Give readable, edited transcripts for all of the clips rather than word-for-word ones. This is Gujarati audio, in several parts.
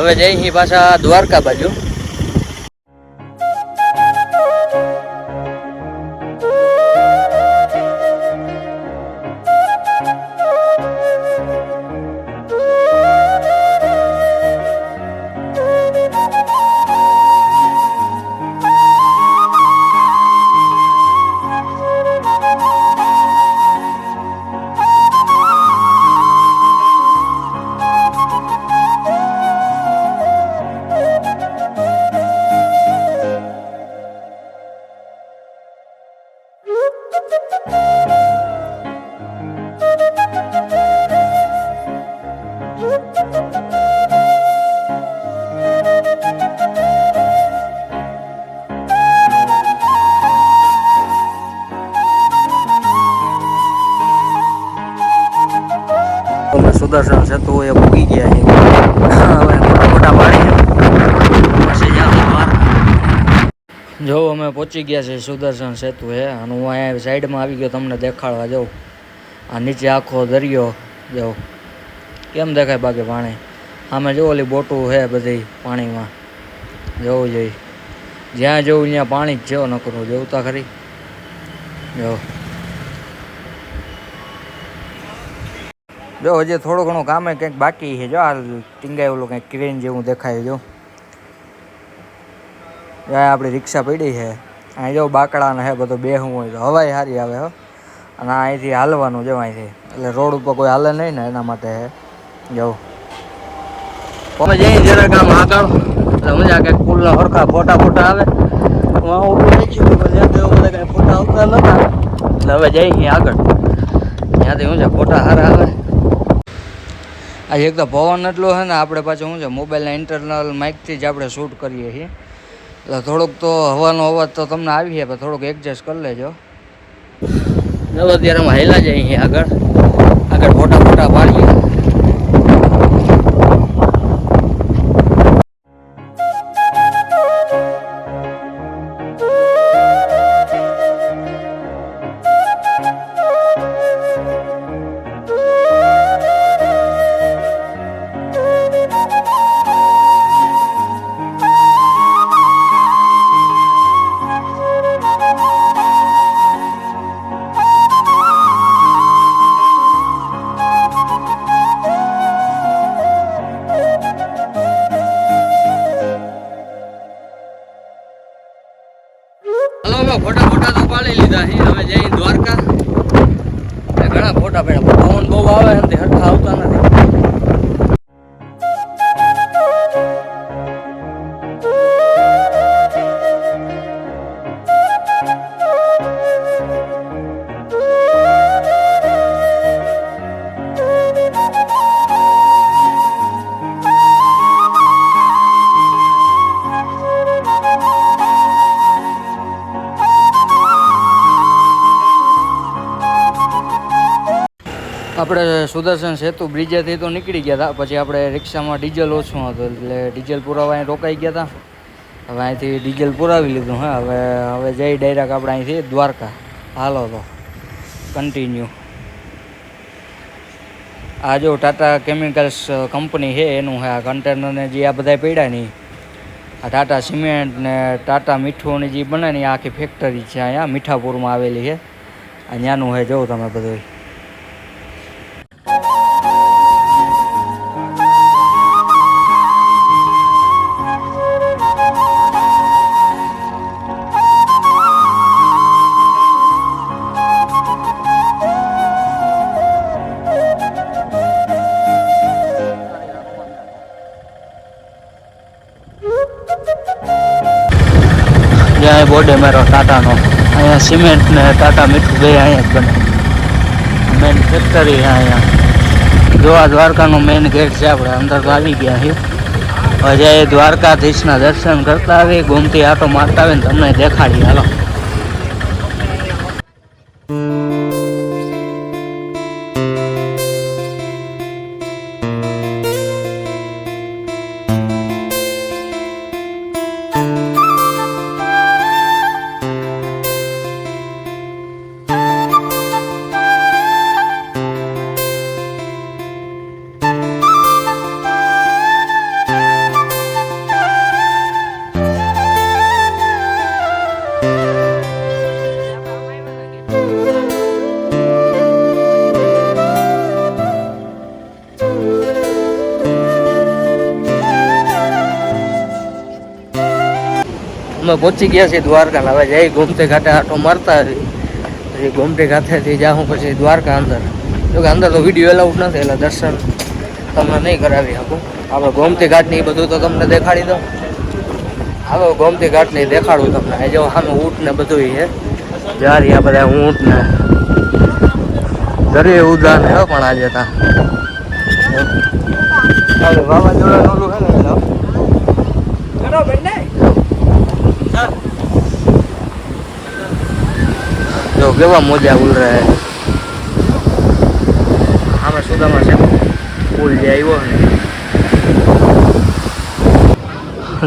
હવે જઈ પાછા દ્વારકા બાજુ. સુદર્શન સેતુ એ પૂગી ગયા છે. હવે મોટા પાણી પછી જો અમે પહોંચી ગયા છે સુદર્શન સેતુ હે અને હું અહીંયા સાઈડમાં આવી ગયો તમને દેખાડવા જાઉં. આ નીચે આખો દરિયો જો કેમ દેખાય બાકી પાણી. આમે જો ઓલી બોટું છે બધી પાણીમાં જવું જોઈએ. જ્યાં જવું ત્યાં પાણી જ જેવો નકરું જેવું તો ખરી જો. જો હજી થોડું ઘણું કામે કંઈક બાકી છે. જો આ ટીંગાયેલું કંઈક ક્રેન જેવું દેખાય. જો આપણી રિક્ષા પડી છે અહીં. જો બાકડાને હે બધું બેહવું હોય તો હવાઈ સારી આવે હો. અને અહીંથી હાલવાનું જો અહીંથી એટલે રોડ ઉપર કોઈ હાલે નહીં ને એના માટે હે. જવું અમે જઈએ જરાક આમ આગળ એટલે મજા કંઈક પુલના સરખા ફોટા આવે. હું ઊભું થઈ ગયું બધા કાંઈ ફોટા આવતા નતા એટલે હવે જઈએ આગળ. ત્યાંથી શું છે ફોટા સારા આવે. આજે એક તો પવન એટલો છે ને આપણે પાછું શું છે મોબાઈલના ઇન્ટરનલ માઇકથી જ આપણે શૂટ કરીએ છીએ એટલે થોડુંક તો હવાનો અવાજ તો તમને આવી છે પણ થોડુંક એડજસ્ટ કરી લેજો. ચલો અત્યારે અમે હેલા જઈએ અહીં આગળ ફોટા પાડીએ. ફોટા તો પાડી લીધા છે. હવે જઈ દ્વારકા. ઘણા ફોટા પડ્યા પવન બહુ આવે ને હરખા આવતા નથી. આપણે સુદર્શન સેતુ બ્રિજેથી તો નીકળી ગયા હતા. પછી આપણે રિક્ષામાં ડીઝલ ઓછું હતું એટલે ડીઝલ પુરાવા અહીં રોકાઈ ગયા હતા. હવે અહીંથી ડીઝલ પુરાવી લીધું. હા હવે જઈ ડાયરેક્ટ આપણે અહીંથી દ્વારકા. હાલો તો કન્ટિન્યુ. આ જો ટાટા કેમિકલ્સ કંપની છે એનું છે આ કન્ટેનરને જે આ બધા પડ્યા નહીં. આ ટાટા સિમેન્ટ ને ટાટા મીઠુંની જે બને ને આખી ફેક્ટરી છે અહીંયા મીઠાપુરમાં આવેલી છે. અહીંયાનું છે જોઉં તમે બધું. જ્યાં બોર્ડ મારો ટાટાનો અહીંયા સિમેન્ટ ને ટાટા મીઠું બે અહીંયા જ બને. મેન ફેક્ટરી છે અહીંયા. જો આ દ્વારકાનો મેઇન ગેટ છે. આપણે અંદર તો આવી ગયા છીએ. હવે દ્વારકાધીશના દર્શન કરતા આવી ગોમતી આટો મારતા આવે ને તમને દેખાડી. હાલો અમે પહોંચી ગયા છીએ દ્વારકા. હવે જઈ ગોમતી ઘાટે આટો મારતા પછી ગોમતી ઘાટેથી જાઉં પછી દ્વારકા અંદર. જો કે અંદર તો વિડીયો એલાઉડ નથી એટલે દર્શન તમને નહીં કરાવી શકું. આપણે ગોમતી ઘાટની એ બધું તો તમને દેખાડી દો. હવે ગોમતી ઘાટની દેખાડું તમને. જો સામે ઊંટ ને બધું છે. જારી આ બધા ઊંટ ને દરિયા ઉદાન હે પણ આજે ત્યાં વાવાઝોડા ઓલું હે ને જો કેવા મોજા ઉલ રહે. આમાં સુદામાં છે પુલ જે આવ્યો ને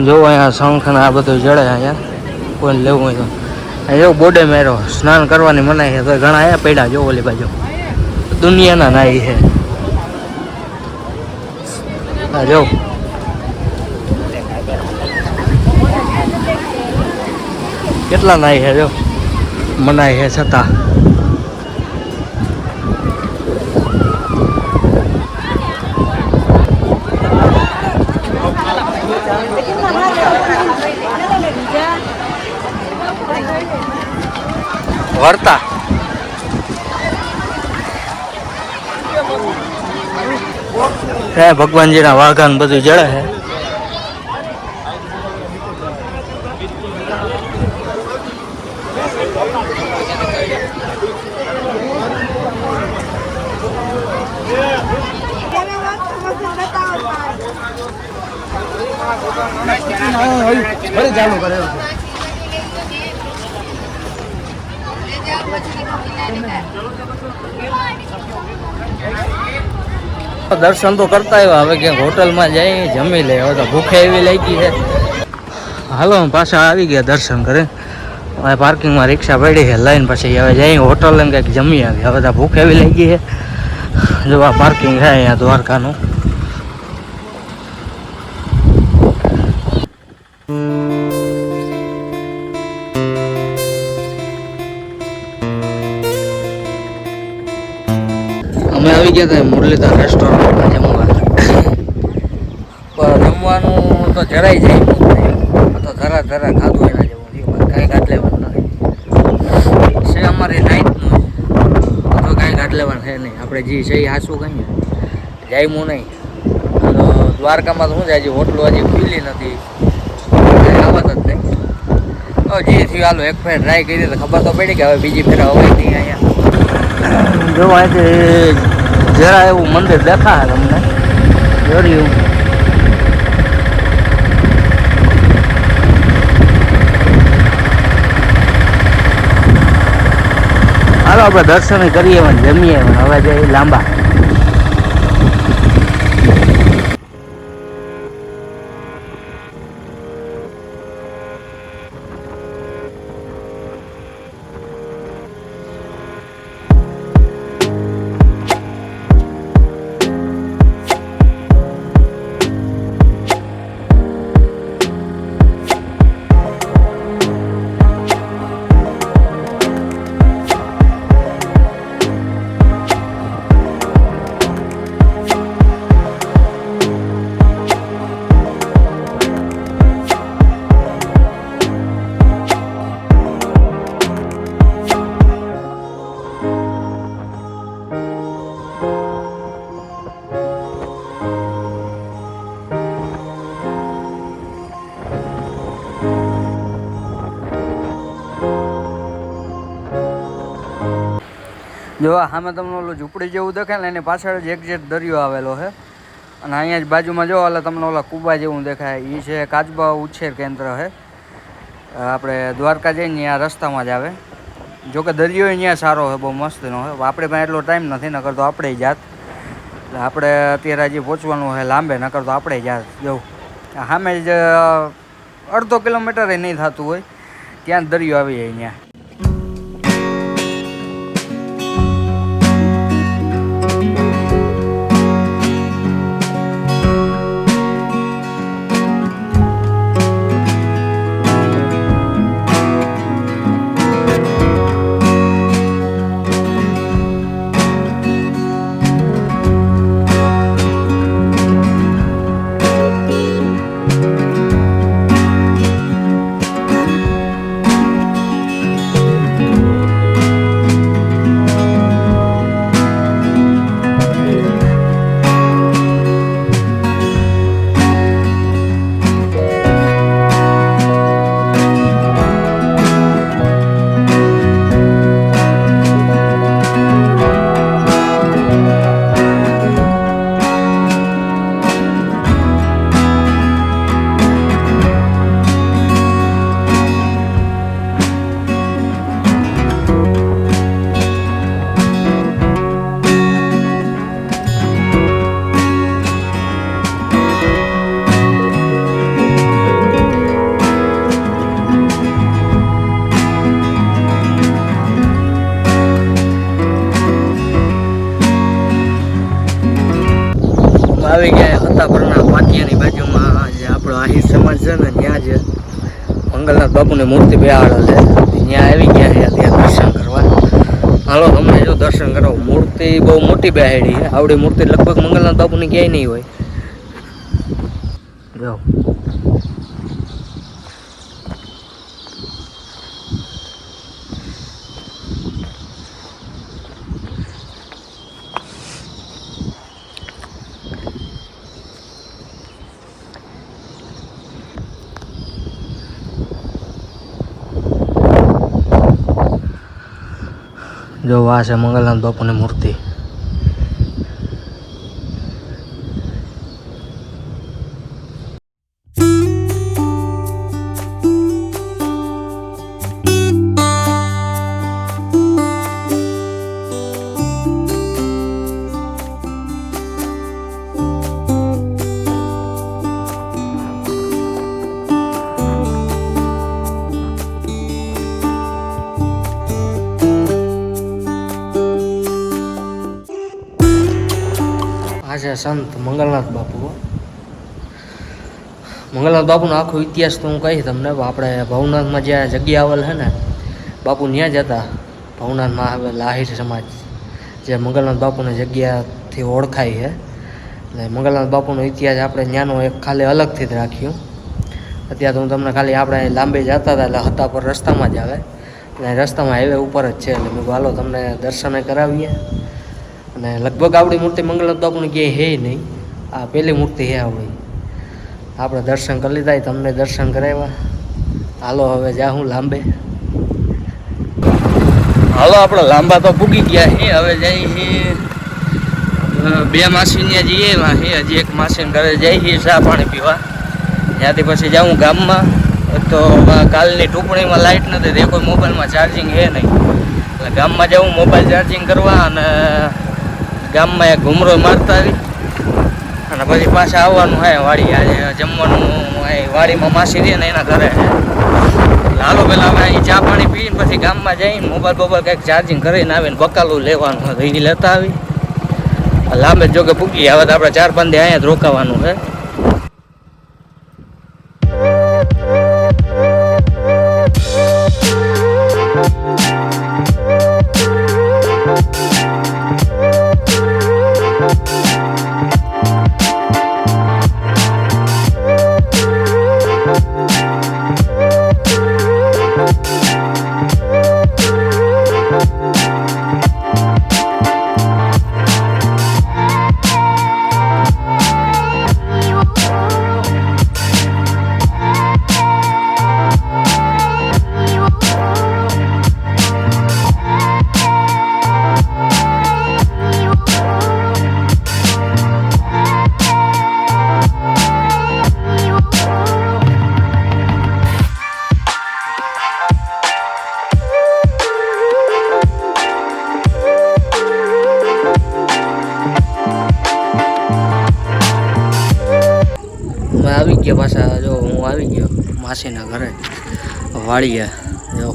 જો અહીંયા શંખ ને આ બધું જડે. અહીંયા કોઈને લેવું હોય તો એવું બોડે મેરો સ્નાન કરવાની મનાઈ છે તો ઘણા અહીંયા પડ્યા. જો ઓલી બાજુ દુનિયાના નાઈ છે. હા જો કેટલા નાઈ છે. જો મનાઈ છે છતાં વર્તા હે ભગવાનજીના વાઘાન બધું જડે છે. દર્શન તો કરતા આવ્યા. હવે ક્યાંક હોટલમાં જઈ જમી લે. હવે તો ભૂખે એવી લાગી છે. હાલો પાછા આવી ગયા દર્શન કરે. હવે પાર્કિંગમાં રિક્ષા પડી છે લઈને પછી હવે જઈ હોટલ લઈને કંઈક જમી આવી. હવે તો ભૂખ એવી લાગી છે. જો આ પાર્કિંગ છે અહીંયા દ્વારકાનું. અમે આવી ગયા હતા મુરલીધર રેસ્ટોરન્ટમાં જમવા. પણ જમવાનું તો જરાય જાય તો ધરા ખાધું એના જેવું કાંઈ ઘાટ લેવાનું નથી. છે અમારી નાઇટનું તો કાંઈ ઘાટ લેવાનું છે નહીં. આપણે જે છે એ હાસું કહીએ જાયમું નહીં. તો દ્વારકામાં તો શું છે હજી હોટલો હજી ખુલ્લી નથી. આવત જ નહીં. હવે જે થયું હાલો એક ફેર ટ્રાય કરી તો ખબર તો પડી કે હવે બીજી ફેર હવે નહીં. અહીંયા જો અહીંથી જરા એવું મંદિર દેખાય તમને જોયું. હાલો આપણે દર્શન કરીએ જમીએ હવે જઈએ લાંબા. જો સામે તમને ઓલું ઝૂંપડી જેવું દેખાય ને એની પાછળ જ એક્ઝેક્ટ દરિયો આવેલો છે. અને અહીંયા જ બાજુમાં જો એટલે તમને ઓલા કુબા જેવું દેખાય એ છે કાચબા ઉછેર કેન્દ્ર છે. આપણે દ્વારકા જઈને ત્યાં રસ્તામાં જ આવે. જોકે દરિયો અહીંયા સારો છે, બહુ મસ્તનો છે. આપણે પાસે એટલો ટાઈમ નથી નકર તો આપણે જાત. એટલે આપણે અત્યારે હજી પહોંચવાનું છે લાંબે નકર તો આપણે જાત. જવું સામે જ અડધો કિલોમીટર નહીં થતું હોય ત્યાં દરિયો આવી જાય અહીંયા. રસ્તામાં છે ને ત્યાં જ મંગલનાથ બાપુની મૂર્તિ બેહાડેલ છે, ત્યાં આવી ગયા છે ત્યાં દર્શન કરવા. હાલો તમને જો દર્શન કરાવો. મૂર્તિ બહુ મોટી બેહાડી છે, આવડી મૂર્તિ લગભગ મંગલનાથ બાપુની ક્યાંય નહીં હોય. જો જો આ છે મંગલનાથ બાપુની મૂર્તિ. આ છે સંત મંગલનાથ બાપુ. મંગલનાથ બાપુનો આખો ઇતિહાસ તો હું કહીશ તમને. આપણે ભવનાથમાં જ્યાં જગ્યા આવેલ છે ને બાપુ ત્યાં જતા. ભવનાથમાં આવેલ આહિર સમાજ જે મંગલનાથ બાપુની જગ્યાથી ઓળખાય છે. એટલે મંગલનાથ બાપુનો ઇતિહાસ આપણે ત્યાંનો એક ખાલી અલગથી જ રાખ્યું. અત્યારે તો હું તમને ખાલી આપણે લાંબે જતા હતા એટલે હતા પર રસ્તામાં જ આવે, અને રસ્તામાં હાઈવે ઉપર જ છે. એટલે મેં હાલો તમને દર્શને કરાવીએ. અને લગભગ આપણી મૂર્તિ મંગલનાથ બાપુની ક્યાંય હે નહીં, આ પહેલી મૂર્તિ છે આપણી. આપણે દર્શન કરી લીધા, તમને દર્શન કરાવ્યા. હાલો હવે જાઉં લાંબે. હાલો આપણે લાંબા તો પૂગી ગયા છે, હવે જઈએ બે માસીને જઈએ. હજી એક માસીને ઘરે જઈએ ચા પાણી પીવા. ત્યાંથી પછી જાઉં ગામમાં. તો કાલની ટુકડીમાં લાઇટ નથી, તે કોઈ મોબાઈલમાં ચાર્જિંગ છે નહીં. એટલે ગામમાં જાઉં મોબાઈલ ચાર્જિંગ કરવા, અને ગામમાં એક ઘૂમરો મારતા આવી અને પછી પાછા આવવાનું હોય વાડી. આજે જમવાનું વાડીમાં માસી રહે ને એના ઘરે. એટલે હાલો પહેલાં અમે અહીં ચા પાણી પીને પછી ગામમાં જઈને મોબાઈલ કંઈક ચાર્જિંગ કરીને આવીને બકાલું લેવાનું હોય એ લેતા આવી. લાંબે જોકે પૂગી. હવે તો આપણે 4-5 દી અહીંયા જ રોકાવાનું છે. આવી ગયા પાછા. જો હું આવી ગયો માસીના ઘરે વાળીએ. જો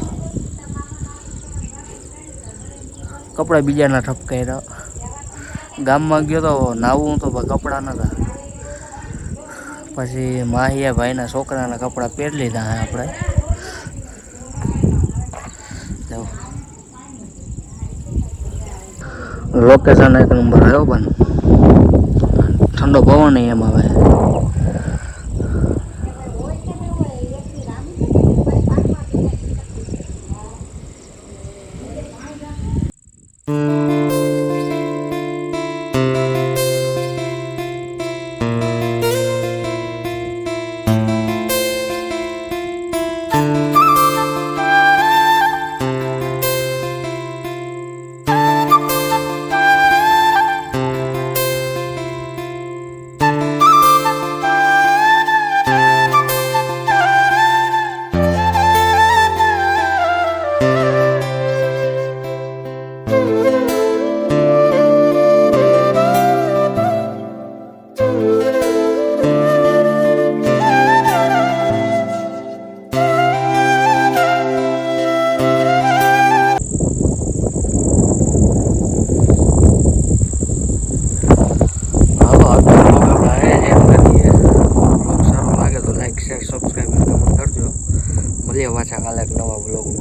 કપડાં બીજાના ઠપકાઈ. ગામમાં ગયો તો નાવું તો કપડાં નતા. પછી માહિયા ભાઈના છોકરાના કપડાં પહેરી લીધા આપણે. લોકેશન એક નંબર આવ્યો પણ ઠંડો પવન એમ આવે. એક નવા વ્લોગમાં.